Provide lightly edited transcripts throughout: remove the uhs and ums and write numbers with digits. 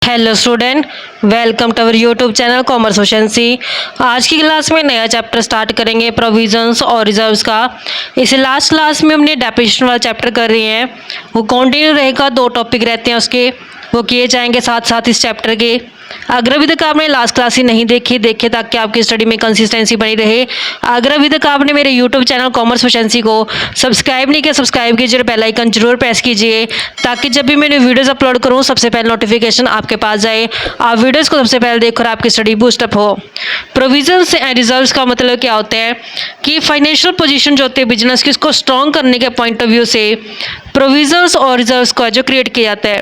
Hello student, welcome to our YouTube channel commerce ओशेंसी। आज की क्लास में नया चैप्टर स्टार्ट करेंगे प्रोविजंस और रिजर्व्स का। इसे लास्ट क्लास में हमने डेप्रिसिएशन वाला चैप्टर कर रहे हैं, वो कंटिन्यू रहेगा। 2 टॉपिक रहते हैं उसके, वो किए जाएंगे साथ साथ इस चैप्टर के। अगर अभी तक आपने लास्ट क्लास ही नहीं देखी ताकि आपकी स्टडी में कंसिस्टेंसी बनी रहे। अगर अभी तक आपने मेरे यूट्यूब चैनल कॉमर्स ओशेंसी को सब्सक्राइब नहीं किया, सब्सक्राइब कीजिए, बेल आइकन जरूर प्रेस कीजिए ताकि जब भी मैंने वीडियोस अपलोड करूँ सबसे पहले नोटिफिकेशन आपके पास जाए, आप वीडियोस को सबसे पहले देखकर आपकी स्टडी बूस्टअप हो। प्रोविजंस एंड रिजर्व्स का मतलब क्या होता है कि फाइनेंशियल पोजीशन जो होती है बिजनेस की, उसको स्ट्रॉन्ग करने के पॉइंट ऑफ व्यू से प्रोविजंस और रिजर्व्स को जो क्रिएट किया जाता है।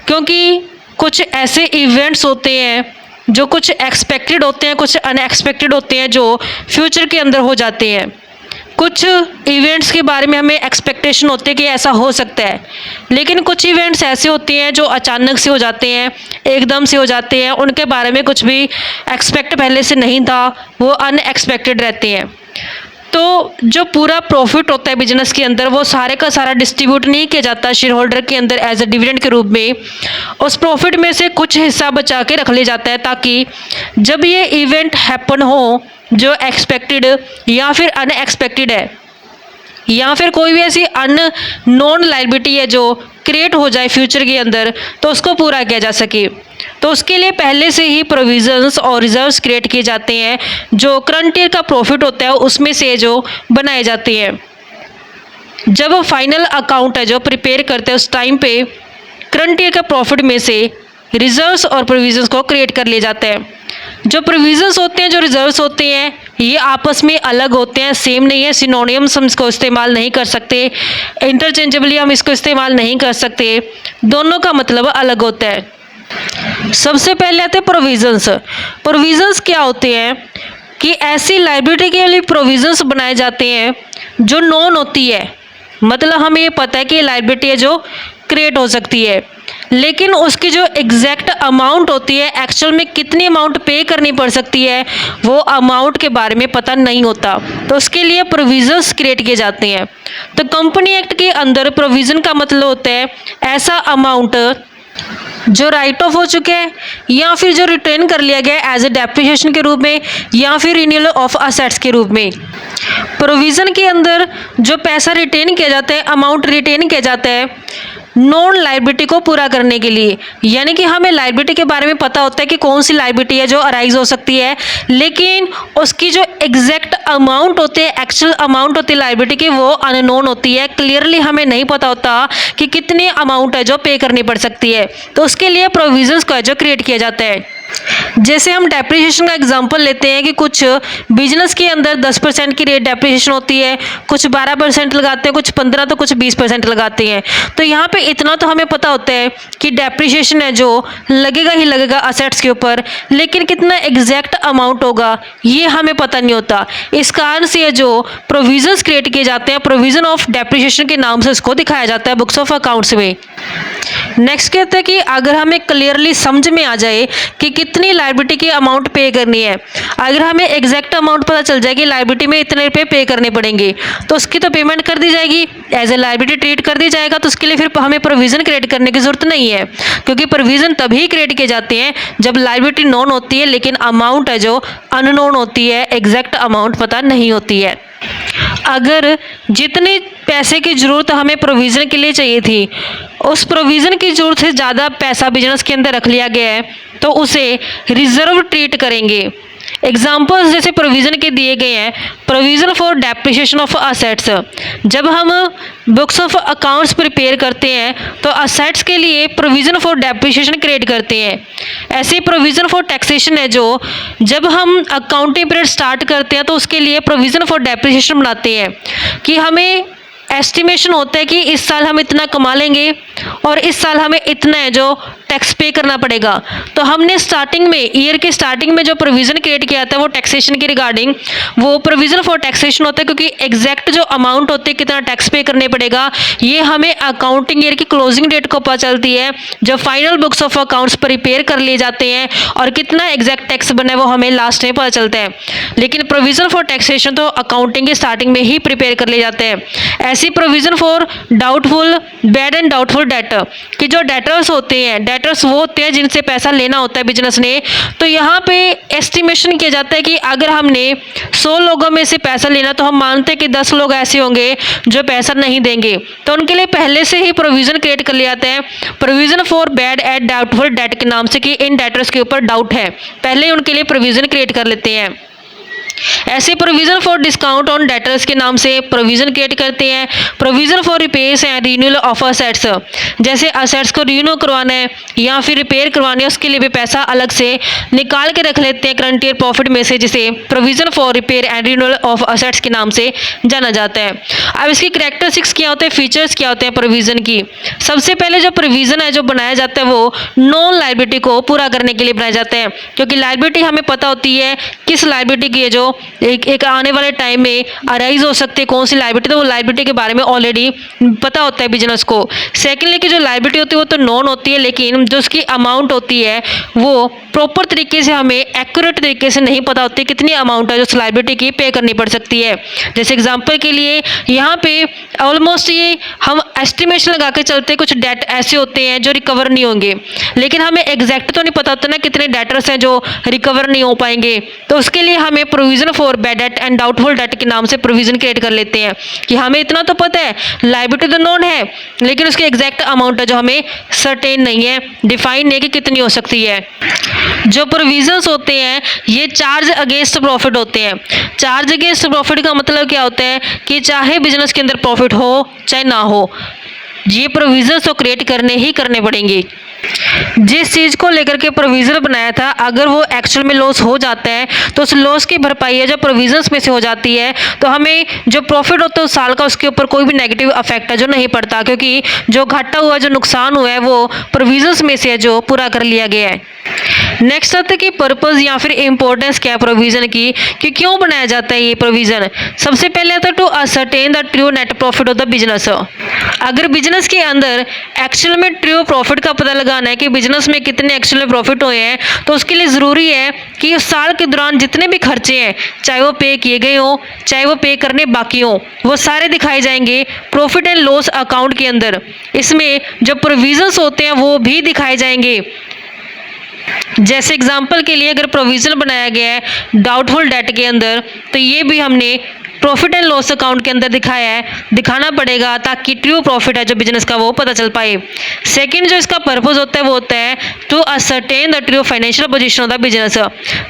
क्योंकि कुछ ऐसे इवेंट्स होते हैं जो कुछ एक्सपेक्टेड होते हैं, कुछ अनएक्सपेक्टेड होते हैं जो फ्यूचर के अंदर हो जाते हैं। कुछ इवेंट्स के बारे में हमें एक्सपेक्टेशन होती है कि ऐसा हो सकता है, लेकिन कुछ इवेंट्स ऐसे होते हैं जो अचानक से हो जाते हैं, एकदम से हो जाते हैं, उनके बारे में कुछ भी एक्सपेक्ट पहले से नहीं था, वो अनएक्सपेक्टेड रहते हैं। तो जो पूरा प्रॉफिट होता है बिजनेस के अंदर, वो सारे का सारा डिस्ट्रीब्यूट नहीं किया जाता शेयर होल्डर के अंदर एज अ डिविडेंड के रूप में। उस प्रॉफिट में से कुछ हिस्सा बचा के रख लिया जाता है ताकि जब ये इवेंट हैपन हो जो एक्सपेक्टेड या फिर अनएक्सपेक्टेड है, या फिर कोई भी ऐसी अननोन लायबिलिटी है जो क्रिएट हो जाए फ्यूचर के अंदर, तो उसको पूरा किया जा सके। तो उसके लिए पहले से ही प्रोविजंस और रिजर्व्स क्रिएट किए जाते हैं जो करंट ईयर का प्रॉफिट होता है उसमें से जो बनाए जाते हैं। जब फाइनल अकाउंट है जो प्रिपेयर करते हैं उस टाइम पे करंट ईयर का प्रॉफिट में से रिजर्व्स और प्रोविजंस को क्रिएट कर लिए जाते हैं। जो प्रोविजंस होते हैं, जो रिजर्व्स होते हैं, ये आपस में अलग होते हैं, सेम नहीं है। सिनोनियम्स हम इसको इस्तेमाल नहीं कर सकते, इंटरचेंजेबली हम इसको इस्तेमाल नहीं कर सकते, दोनों का मतलब अलग होता है। सबसे पहले आते हैं प्रोविजंस। प्रोविजंस क्या होते हैं कि ऐसी लायबिलिटी के लिए प्रोविजंस बनाए जाते हैं जो नॉन होती है। मतलब हमें ये पता है कि लायबिलिटी है जो क्रिएट हो सकती है, लेकिन उसकी जो एग्जैक्ट अमाउंट होती है, एक्चुअल में कितनी अमाउंट पे करनी पड़ सकती है, वो अमाउंट के बारे में पता नहीं होता। तो उसके लिए प्रोविजंस क्रिएट किए जाते हैं। तो कंपनी एक्ट के अंदर प्रोविजन का मतलब होता है ऐसा अमाउंट जो राइट ऑफ हो चुके हैं या फिर जो रिटेन कर लिया गया एज ए डेप्रिसिएशन के रूप में या फिर रिन्यूअल ऑफ असेट्स के रूप में। प्रोविज़न के अंदर जो पैसा रिटेन किया जाता है, अमाउंट रिटेन किया जाता है नॉन लायबिलिटी को पूरा करने के लिए। यानी कि हमें लायबिलिटी के बारे में पता होता है कि कौन सी लायबिलिटी है जो अराइज हो सकती है, लेकिन उसकी जो एग्जैक्ट अमाउंट होती है, एक्चुअल अमाउंट होती है लायबिलिटी की, वो अननोन होती है। क्लियरली हमें नहीं पता होता कि कितनी अमाउंट है जो पे करनी पड़ सकती है। तो उसके लिए प्रोविजंस को जो क्रिएट किया जाता है। जैसे हम डेप्रिसिएशन का एग्जांपल लेते हैं कि कुछ बिजनेस के अंदर 10% की रेट डेप्रिसिएशन होती है, कुछ 12% लगाते हैं, कुछ 15%, तो कुछ 20% लगाते हैं। तो यहाँ पे इतना तो हमें पता होता है कि डेप्रिसिएशन है जो लगेगा ही लगेगा असेट्स के ऊपर, लेकिन कितना एग्जैक्ट अमाउंट होगा ये हमें पता नहीं होता। इस कारण से जो प्रोविजंस क्रिएट किए जाते हैं, प्रोविजन ऑफ डेप्रिसिएशन के नाम से इसको दिखाया जाता है बुक्स ऑफ अकाउंट्स में। नेक्स्ट कहते हैं कि अगर हमें क्लियरली समझ में आ जाए कि कितनी लायबिलिटी की अमाउंट पे करनी है, अगर हमें एग्जैक्ट अमाउंट पता चल जाए कि लायबिलिटी में इतने रुपये पे करने पड़ेंगे, तो उसकी तो पेमेंट कर दी जाएगी, एज ए लायबिलिटी ट्रीट कर दी जाएगा। तो उसके लिए फिर हमें प्रोविज़न क्रिएट करने की जरूरत नहीं है, क्योंकि प्रोविज़न तभी क्रिएट किए जाते हैं जब लायबिलिटी नॉन होती है, लेकिन अमाउंट है जो अननोन होती है, एग्जैक्ट अमाउंट पता नहीं होती है। अगर जितनी पैसे की ज़रूरत हमें प्रोविज़न के लिए चाहिए थी, उस प्रोविज़न की ज़रूरत से ज़्यादा पैसा बिजनेस के अंदर रख लिया गया है, तो उसे रिजर्व ट्रीट करेंगे। एग्जाम्पल्स जैसे प्रोविज़न के दिए गए हैं, provision for depreciation of assets. जब हम बुक्स ऑफ अकाउंट्स प्रिपेयर करते हैं तो असेट्स के लिए प्रोविज़न फॉर डेप्रिसिएशन क्रिएट करते हैं। ऐसे प्रोविज़न फॉर टैक्सेशन है जो जब हम अकाउंटिंग पीरियड स्टार्ट करते हैं तो उसके लिए प्रोविज़न फॉर डेप्रिसिएशन बनाते हैं कि हमें एस्टिमेशन होता है कि इस साल हम इतना कमा लेंगे और इस साल हमें इतना है जो टैक्स पे करना पड़ेगा। तो हमने स्टार्टिंग में, ईयर के स्टार्टिंग में जो प्रोविज़न क्रिएट किया था वो टैक्सेशन के रिगार्डिंग, वो प्रोविज़न फॉर टैक्सेशन होता है, क्योंकि एग्जैक्ट जो अमाउंट होती है कितना टैक्स पे करने पड़ेगा ये हमें अकाउंटिंग ईयर की क्लोजिंग डेट को पता चलती है, जो final books of accounts prepare कर लिए जाते हैं, और कितना एग्जैक्ट टैक्स बना है वो हमें लास्ट में पता चलता है। लेकिन प्रोविज़न फॉर टैक्सेशन तो अकाउंटिंग के स्टार्टिंग में ही प्रिपेयर कर लिए जाते हैं। ऐसी provision for doubtful bad and doubtful debt, कि जो डेटर्स होते हैं, डेटर्स वो होते हैं जिनसे पैसा लेना होता है बिजनेस ने। तो यहाँ पे एस्टिमेशन किया जाता है कि अगर हमने 100 लोगों में से पैसा लेना तो हम मानते हैं कि 10 लोग ऐसे होंगे जो पैसा नहीं देंगे, तो उनके लिए पहले से ही प्रोविज़न क्रिएट कर लिया जाता है, provision for bad and doubtful debt के नाम से, कि इन डेटर्स के ऊपर डाउट है, पहले ही उनके लिए प्रोविज़न क्रिएट कर लेते हैं। ऐसे provision for discount on debtors के नाम से प्रोविज़न क्रिएट करते हैं। Provision for repairs and renewal of assets, जैसे असेट्स को रिन्यू करवाना है या फिर रिपेयर करवाना है, उसके लिए भी पैसा अलग से निकाल के रख लेते हैं करंट ईयर प्रॉफिट में से, जिसे provision for repair and renewal of assets के नाम से जाना जाता है। अब इसकी कैरेक्टरिस्टिक्स क्या होते हैं, फीचर्स क्या होते हैं प्रोविज़न की। सबसे पहले जो प्रोविज़न है जो बनाया जाता है वो नॉन लायबिलिटी को पूरा करने के लिए बनाया जाता है, क्योंकि लायबिलिटी हमें पता होती है किस लायबिलिटी की है जो एक आने वाले टाइम में अराइज हो सकती है, कौन सी लायबिलिटी, तो वो लायबिलिटी के बारे में ऑलरेडी पता होता है बिजनेस को। सेकेंडली की जो लायबिलिटी होती है वो तो नॉन होती है, लेकिन जो उसकी अमाउंट होती है वो प्रॉपर तरीके से हमें एक्यूरेट तरीके से नहीं पता होती कितनी अमाउंट है जो उस लायबिलिटी की पे करनी पड़ सकती है। जैसे एग्जांपल के लिए यहाँ पे ऑलमोस्ट ये हम एस्टिमेशन लगा के चलते, कुछ डेट ऐसे होते हैं जो रिकवर नहीं होंगे, लेकिन हमें एग्जैक्ट तो नहीं पता होता ना कितने डेटर्स हैं जो रिकवर नहीं हो पाएंगे, तो उसके लिए हमें provision for bad debt and doubtful debt के नाम से प्रोविज़न क्रिएट कर लेते हैं कि हमें इतना तो पता है, लायबिलिटी तो नोन है, लेकिन उसकी एग्जैक्ट अमाउंट है जो हमें सर्टेन नहीं है, डिफाइन नहीं है कि कितनी हो सकती है। जो प्रोविजंस होते हैं ये चार्ज अगेंस्ट प्रॉफिट होते हैं। चार्ज अगेंस्ट प्रॉफिट का मतलब क्या होता है कि चाहे बिजनेस के अंदर प्रॉफिट हो चाहे ना हो, ये प्रोविजंस तो क्रिएट करने ही करने पड़ेंगे। जिस चीज़ को लेकर के प्रोविज़न बनाया था अगर वो एक्चुअल में लॉस हो जाता है तो उस लॉस की भरपाई है जो प्रोविजंस में से हो जाती है, तो हमें जो प्रॉफिट होता है उस साल का उसके ऊपर कोई भी नेगेटिव इफेक्ट है जो नहीं पड़ता, क्योंकि जो घाटा हुआ जो नुकसान हुआ है वो प्रोविजंस में से है जो पूरा कर लिया गया है। नेक्स्ट आता है कि पर्पस या फिर इम्पोर्टेंस क्या है प्रोविज़न की, कि क्यों बनाया जाता है ये प्रोविज़न। सबसे पहले आता है to ascertain the true net profit of the business. अगर बिजनेस के अंदर एक्चुअल में ट्रू प्रॉफिट का पता लगाना है कि बिजनेस में कितने एक्चुअल में प्रॉफिट हुए हैं, तो उसके लिए ज़रूरी है कि उस साल के दौरान जितने भी खर्चे हैं, चाहे वो पे किए गए हों चाहे वो पे करने बाकी हों, वो सारे दिखाए जाएंगे प्रॉफिट एंड लॉस अकाउंट के अंदर। इसमें जो प्रोविजंस होते हैं वो भी दिखाए जाएंगे। जैसे एग्जांपल के लिए अगर प्रोविज़न बनाया गया है डाउटफुल डेट के अंदर, तो ये भी हमने प्रॉफिट एंड लॉस अकाउंट के अंदर दिखाना पड़ेगा ताकि ट्रू प्रॉफिट है जो बिजनेस का वो पता चल पाए। सेकंड जो इसका पर्पस होता है वो होता है to ascertain the true financial position of the business.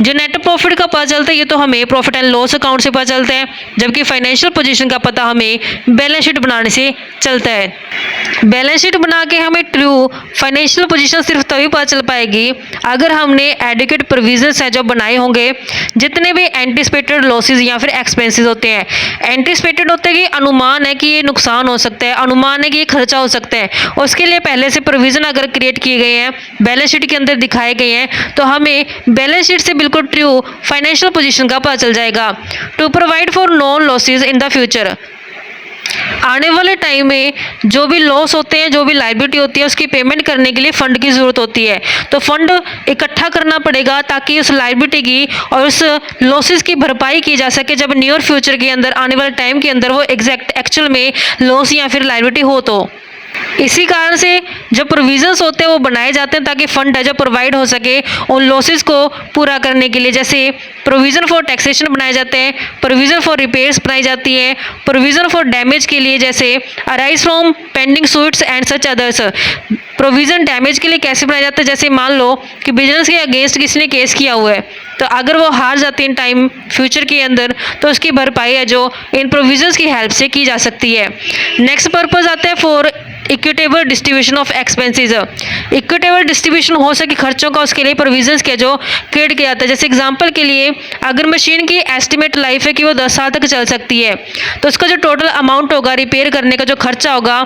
जो नेट प्रॉफिट का पता चलता है ये तो हमें प्रॉफिट एंड लॉस अकाउंट से पता चलता है, जबकि फाइनेंशियल पोजीशन का पता हमें बैलेंस शीट बनाने से चलता है। बैलेंस शीट बना के हमें ट्रू फाइनेंशियल पोजीशन सिर्फ तभी पता चल पाएगी अगर हमने एडिक्वेट प्रोविजंस है जो बनाए होंगे, जितने भी एंटिसिपेटेड लॉसेज या फिर एक्सपेंसेस होते हैं। एंटिसिपेटेड होते हैं कि अनुमान है कि ये नुकसान हो सकता है, अनुमान है कि ये खर्चा हो सकता है, उसके लिए पहले से प्रोविज़न अगर क्रिएट किए गए हैं, बैलेंस शीट के अंदर दिखाए गए हैं, तो हमें बैलेंस शीट से बिल्कुल ट्रू फाइनेंशियल पोजीशन का पता चल जाएगा। To provide for known losses in the future, आने वाले टाइम में जो भी लॉस होते हैं, जो भी लायबिलिटी होती है, उसकी पेमेंट करने के लिए फंड की ज़रूरत होती है, तो फंड इकट्ठा करना पड़ेगा ताकि उस लायबिलिटी की और उस लॉसेस की भरपाई की जा सके जब नियर फ्यूचर के अंदर आने वाले टाइम के अंदर वो एग्जैक्ट एक्चुअल में लॉस या फिर लायबिलिटी हो। तो इसी कारण से जो प्रोविजंस होते हैं वो बनाए जाते हैं ताकि फंड है जो प्रोवाइड हो सके उन लॉसेस को पूरा करने के लिए। जैसे प्रोविज़न फॉर टैक्सेशन बनाए जाते हैं, प्रोविज़न फॉर रिपेयर्स बनाई जाती है, प्रोविज़न फॉर डैमेज के लिए जैसे arise from pending suits and such others. Provision damage के लिए कैसे बनाया जाता है, जैसे मान लो कि बिजनेस के अगेंस्ट किसी ने केस किया हुआ है, तो अगर वो हार जाते हैं इन टाइम फ्यूचर के अंदर, तो उसकी भरपाई है जो इन प्रोविजंस की हेल्प से की जा सकती है। नेक्स्ट पर्पस आता है for equitable distribution of expenses. Equitable distribution हो सके खर्चों का, उसके लिए प्रोविजंस के जो क्रिएट किया जाता है। जैसे एग्जांपल के लिए अगर मशीन की एस्टिमेट लाइफ है कि वो 10 साल तक चल सकती है, तो उसका जो टोटल अमाउंट होगा रिपेयर करने का जो खर्चा होगा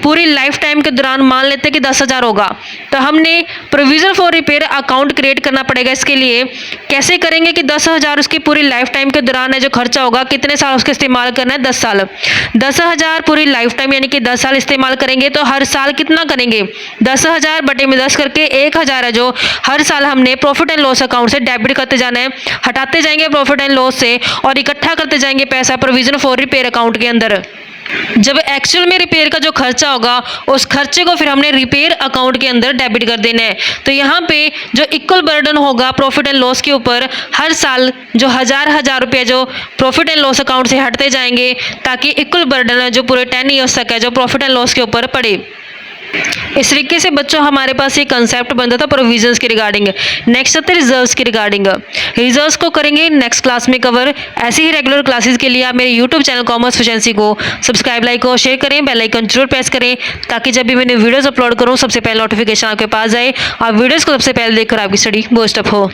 पूरी लाइफ टाइम के दौरान मान लेते हैं कि 10,000 होगा, तो हमने provision for repair account create करना पड़ेगा। इसके लिए कैसे करेंगे कि 10,000 उसकी पूरी लाइफ टाइम के दौरान है जो खर्चा होगा, कितने साल उसका इस्तेमाल करना है, 10 साल। 10,000 पूरी लाइफ टाइम यानी कि 10 साल इस्तेमाल करेंगे, तो हर साल कितना करेंगे, 10,000 बटे में 10 करके 1,000 है जो हर साल हमने प्रॉफिट एंड लॉस अकाउंट से डेबिट करते जाना है, हटाते जाएंगे प्रॉफिट एंड लॉस से और इकट्ठा करते जाएंगे पैसा प्रोविज़न फॉर रिपेयर अकाउंट के अंदर। जब एक्चुअल में रिपेयर का जो खर्चा होगा उस खर्चे को फिर हमने रिपेयर अकाउंट के अंदर डेबिट कर देना है। तो यहाँ पे जो इक्वल बर्डन होगा प्रॉफिट एंड लॉस के ऊपर, हर साल जो हजार रुपये जो प्रॉफिट एंड लॉस अकाउंट से हटते जाएंगे ताकि इक्वल बर्डन है जो पूरे 10 ईयर्स तक है जो प्रॉफिट एंड लॉस के ऊपर पड़े। इस तरीके से बच्चों हमारे पास ये कंसेप्ट बनता था प्रोविजंस के रिगार्डिंग। नेक्स्ट आते हैं रिजर्व्स के रिगार्डिंग। रिजर्व्स को करेंगे नेक्स्ट क्लास में कवर। ऐसे ही रेगुलर क्लासेस के लिए आप मेरे यूट्यूब चैनल कॉमर्स एफिशिएंसी को सब्सक्राइब, लाइक और शेयर करें, बेल आइकन जरूर प्रेस करें ताकि जब भी मैंने वीडियोस अपलोड करूँ सबसे पहले नोटिफिकेशन आपके पास आए और वीडियोस को सबसे पहले देखकर आपकी स्टडी बूस्ट अप हो।